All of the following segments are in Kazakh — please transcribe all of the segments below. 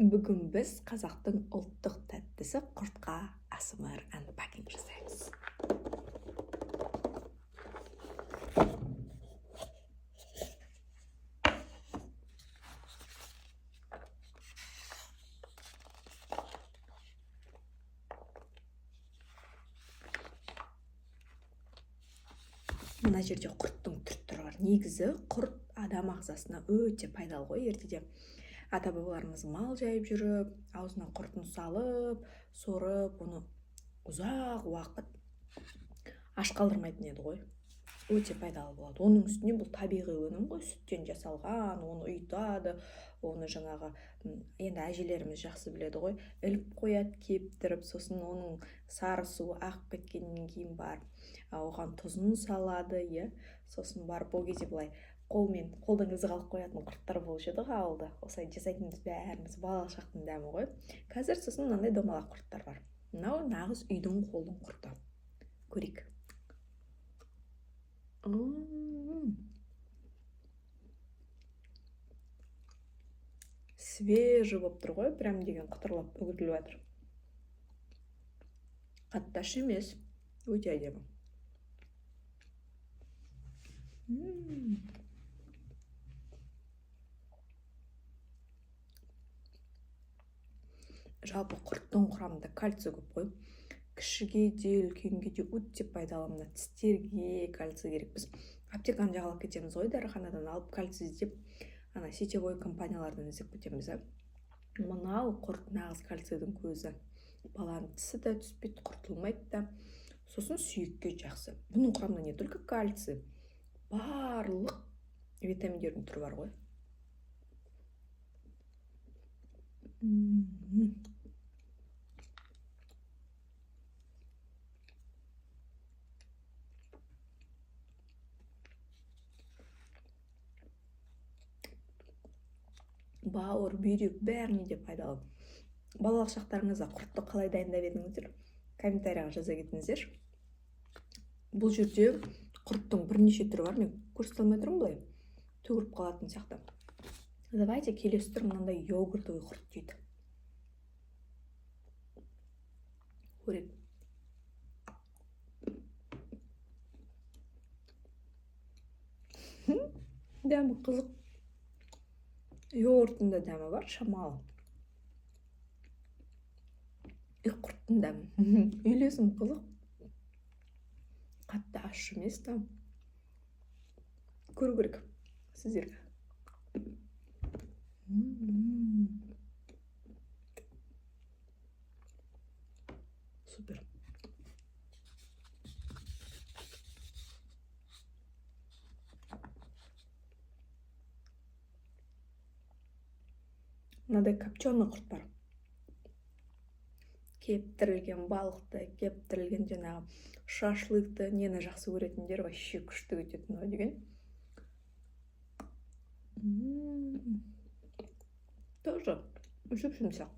Бүгін біз қазақтың ұлттық тәттісі құртқа ASMR unpacking жасаймыз. Мына жерде құрттың түр-түрі бар. Негізі құрт адам ағзасына өте пайдалы ғой. Ертеде ата-бабаларымыз мал жайып жүріп, аузына құртын салып, сорып, оны ұзақ уақыт аш қалдырмайтын еді ғой. Өте пайдалы болады. Оның үстіне бұл табиғи өнім ғой, сүттен жасалған, оны ұйытады, оны жаңағы енді әжелеріміз жақсы біледі ғой, іліп қояды кептіріп, сосын оның сары суы ағып кеткеннен кейін барып, оған тұзын салады, сосын барып ол кезде былай қолдың ізі қалып қоятын құрттар болушы еді ғой ауылда. Осылай жасайтынбыз бәріміз, балалық шақтың дәмі ғой. Қазір сосын мынандай домалақ құрттар бар. Мынау нағыз үйдің қолдың құрты. Көрейік. Свежий болып тұр ғой, прям деген қытырлап үгітіліп жатыр. Қатташ емес, өте әдемі. Жалпы құрттың құрамында кальций көп қой. Кішіге де, үлкенге де өте пайдалы. Мына тістерге кальций керек. Біз аптеканы жағалап кетеміз ғой, дәріханадан алып кальций іздеп, ана сетевой компаниялардан іздеп кетеміз. Мынау құрт нағыз кальцийдің көзі. Баланың тісі де түспейді, құртылмайды да. Сосын сүйекке жақсы. Бұның құрамында не только кальций, барлық витаминдердің түрі бар ғой. Бауыр, бүйрек бәріне де пайдалы. Балалық шақтарыңызда құртты қалай дайындап едіңіздер? Комментарияға жаза кетіңіздер. Бұл жерде құрттың бірнеше түрі бар. Мен көрсете алмай тұрмын былай. Төгіліп қалатын сияқты. Давайте келесі түр мынандай йогуртовый құрт дейді. Көрейік. Дәмі қызық. Йогурттың да дәмі бар, шамалы. Құрттың дәмі. Үйлесім қызық. Қатты ащы емес та. Көру керек сіздерге. Супер. Мынадай копченый құрт бар. Кептірілген балықты, кептірілген жаңағы шашлыкты, нені жақсы көретіндер вообще күшті кететін ғой деген. Тоже жүп-жұмсақ.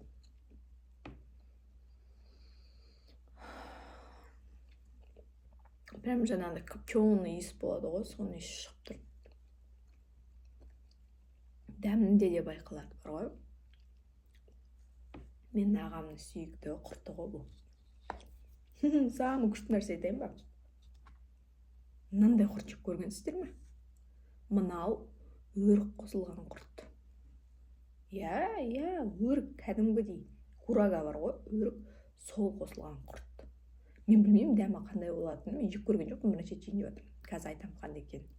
Прям жаңағыдай копченый иіс болады ғой, соны иіс шығып тұр. Дәмінде де байқалады бар ғой. Мен ағамның сүйікті құрты ғой бұл. Самый күшті нәрсе айтайын ба? Мынандай құрт жеп көргенсіздер ме? Мынау өрік қосылған құрт. Өрік кәдімгідей. Курага бар ғой, өрік сол қосылған құрт. Мен білмеймін дәмі қандай болатынын, мен жеп көрген жоқпын, бірнеше жейін деп жатырмын. Қазір айтамын қандай екенін.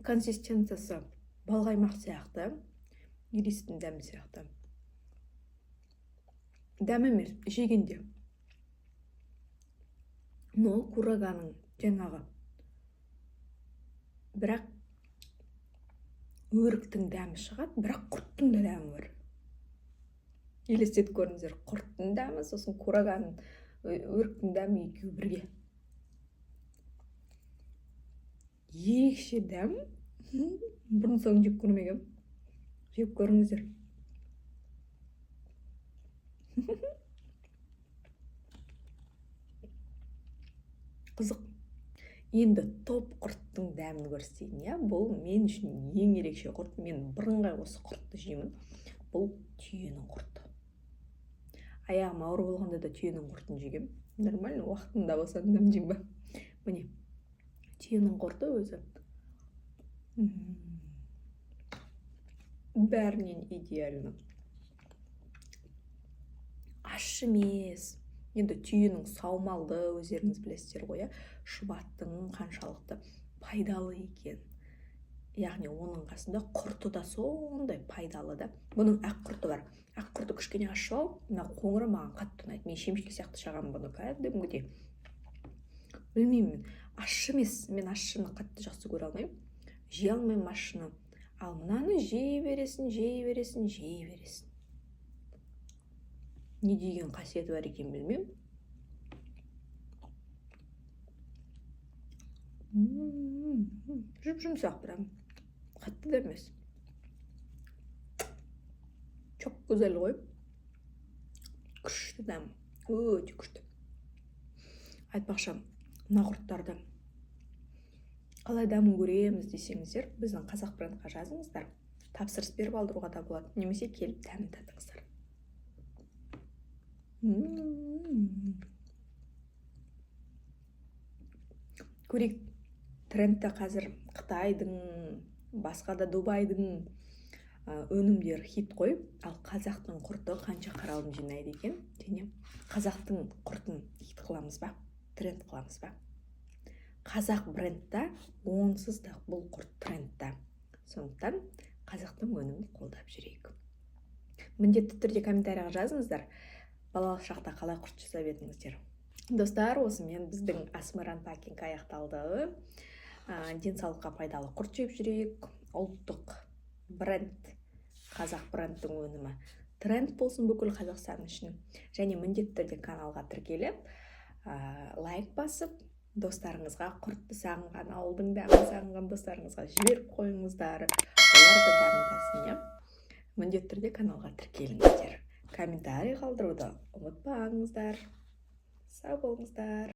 Консистенциясы балғаймақ сияқты, иристің дәмі сияқты. Дәмі емес, жегенде. Но кураганың жаңағы. Бірақ өріктің дәмі шығады, бірақ құрттың да дәмі бар. Елестетіп көріңіздер, құрттың дәмі, сосын кураганың өріктің дәмі екеуі бірге. Ерекше дәм. Бұрын соң жеп көрмегенмін. жеп көріңіздер. Қызық. Енді топ құрттың дәмін көрсетейін, иә. Бұл мен үшін ең ерекше құрт. Мен бірыңғай осы құртты жеймін. Бұл түйенің құрты. Аяғым ауыр болғанда да түйенің құртын жегем. Нормально, уақытында болса жеймін ба. Міне, түйенің құрты өзі бәрінен идеально. Аш емес. Енді түйенің саумалды өздеріңіз білесіздер ғой, шұбаттың қаншалықты пайдалы екен. Яғни оның қасында құрты да сондай пайдалы да. Бұның ақ құрты бар. Ақ құрты кішкене ащы ал, мына қоңыры маған қатты ұнайды. Мен шемшек сияқты жағамын бұны кәдімгідей. Білмеймін, ащы емес. Мен ащыны қатты жақсы көре алмаймын. Жей алмаймын ащыны. Ал мынаны жей бересің. Не деген қасиеті бар екен білмеймін. Жұмсақ бірақ қатты да емес. Çok güzel ғой. Күшті дәм, өте күшті. Айтпақшы, мына құрттарды қалай дамын көреміз десеңіздер, біздің қазақ брендқа жазыңыздар. Тапсырыс беріп алдыруға да болады, немесе келіп дәмін татыңыздар. Көрейік, трендті қазір Қытайдың, басқа да Дубайдың өнімдері хит қой, ал қазақтың құрты қанша қаралым жинайды екен. Және қазақтың құртын хит қыламыз ба, тренд қыламыз ба. Қазақ брендта онсыз да бұл құрт трендта. Сондықтан қазақтың өнімін қолдап жүрейік. Міндетті түрде комментарияға жазыңыздар. Балалық шақта қалай құрт жасап едіңіздер. Достар, осымен біздің ASMR Unpacking аяқталды. Денсаулыққа пайдалы құрт жеп жүрейік. Ұлттық бренд, қазақ брендтің өнімі тренд болсын бүкіл Қазақстан үшін. Және міндетті түрде каналға тіркеліп, лайк басып, достарыңызға, құртты сағынған, ауылдың дәмін сағынған достарыңызға жіберіп қойыңыздар. Олар да дәмін тасын. Міндетті түрде каналға тіркеліңіздер. Комментарий қалдыруды ұмытпаңыздар. Сау болыңыздар.